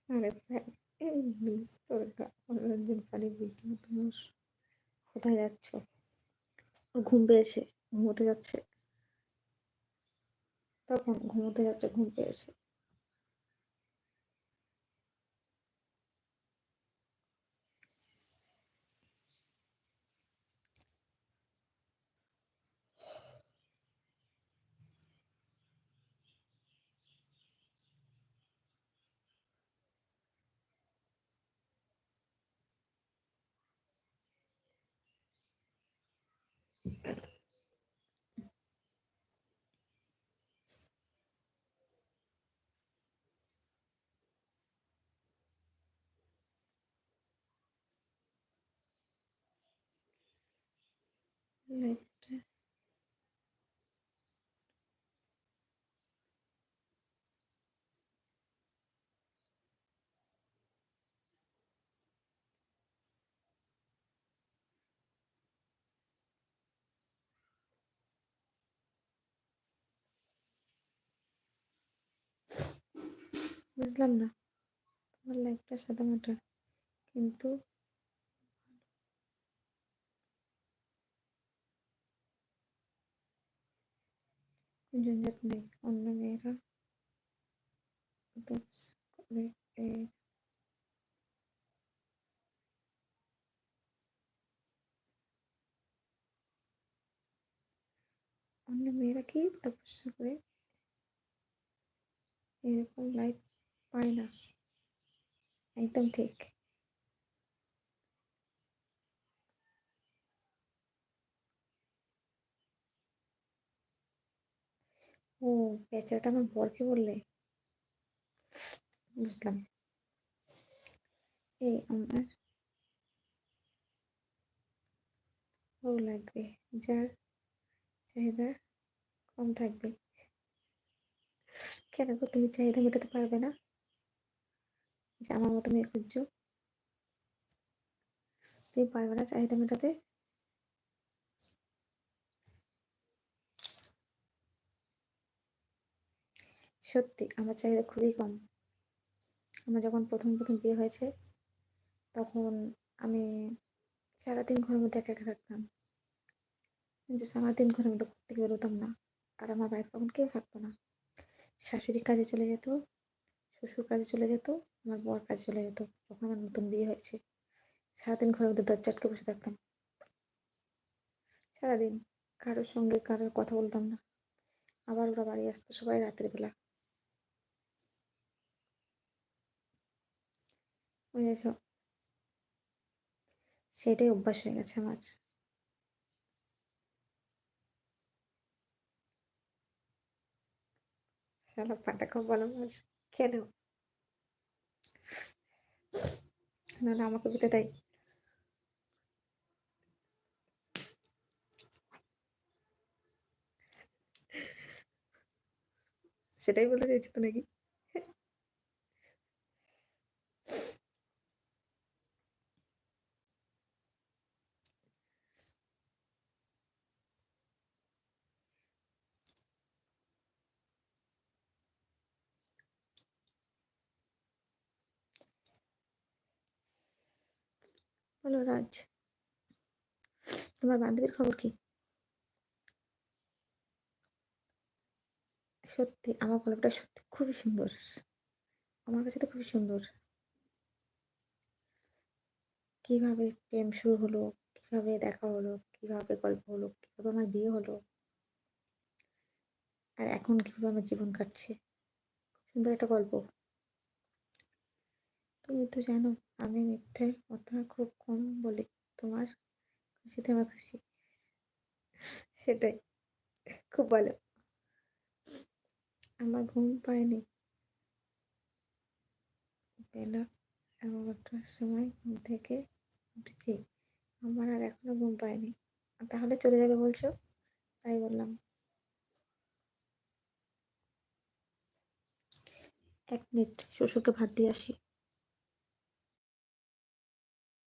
আরে ভাই, এই প্লিজ তোর মনোরঞ্জন পানি ভিডিও তোমার কোথায় যাচ্ছ? ওর ঘুম পেয়েছে, ঘুমোতে যাচ্ছে। তখন ঘুমোতে যাচ্ছে, ঘুম পেয়েছে। লাইফটা বুঝলাম না, তোমার লাইফটা সাদামাটা, কিন্তু ঝঞ্ঝাট নেই। অন্য মেয়েরা দোষ করে অন্য মেয়েরা কি তপস্যা করে এরকম লাইফ পায় না। একদম ঠিক। ও, বেচারাটা আমার বরকে বললে? বুঝলাম। এই আমার ও লাগবে, যার চাহিদা কম থাকবে। কেন গো, তুমি চাহিদা মেটাতে পারবে না? যে আমার মতো মেয়ে খুঁজছো, তুমি পারবে না চাহিদা মেটাতে? সত্যি আমার চাহিদা খুবই কম। আমার যখন প্রথম প্রথম বিয়ে হয়েছে, তখন আমি সারাদিন ঘরের মধ্যে একা একা থাকতাম, কিন্তু সারাদিন ঘরের মধ্যে ঘর থেকে বেরোতাম না। আর আমার বাড়িতে তখন কেউ থাকতো না। শাশুড়ি কাজে চলে যেত, শ্বশুর কাজে চলে যেত, আমার বর কাজে চলে যেত। তখন আমার নতুন বিয়ে হয়েছে। সারাদিন ঘরের মধ্যে দরজা আটকে বসে থাকতাম, সারাদিন। কারোর সঙ্গে কারোর কথা বলতাম না। আবার ওরা বাড়ি আসতো সবাই রাতের বেলা। বুঝেছ? সেটাই অভ্যাস হয়ে গেছে আমার। শালা পাটা কপাল আমার। কেন? না না, আমাকে পেতে দেয়। সেটাই বলতে চাইছি তো নাকি? বলো রাজ, তোমার বান্ধবীর খবর কি? সত্যি আমার গল্পটা সত্যি খুবই সুন্দর। আমার কাছে তো খুবই সুন্দর। কিভাবে প্রেম শুরু হলো, কিভাবে দেখা হলো, কিভাবে গল্প হলো, কিভাবে আমার বিয়ে হলো, আর এখন কিভাবে আমার জীবন কাটছে। সুন্দর একটা গল্প। তুমি তো জানো, আমি মিথ্যে কথা খুব কম বলি। তোমার খুশিতে আমার খুশি। সেটাই, খুব ভালো। আমার ঘুম পায়নি। বেলা 11টার সময় ঘুম থেকে উঠেছি। আমার আর এখনো ঘুম পায়নি। তাহলে চলে যাবে বলছো? তাই বললাম। 1 মিনিট, শ্বশুরকে ভাত দিয়ে আসি।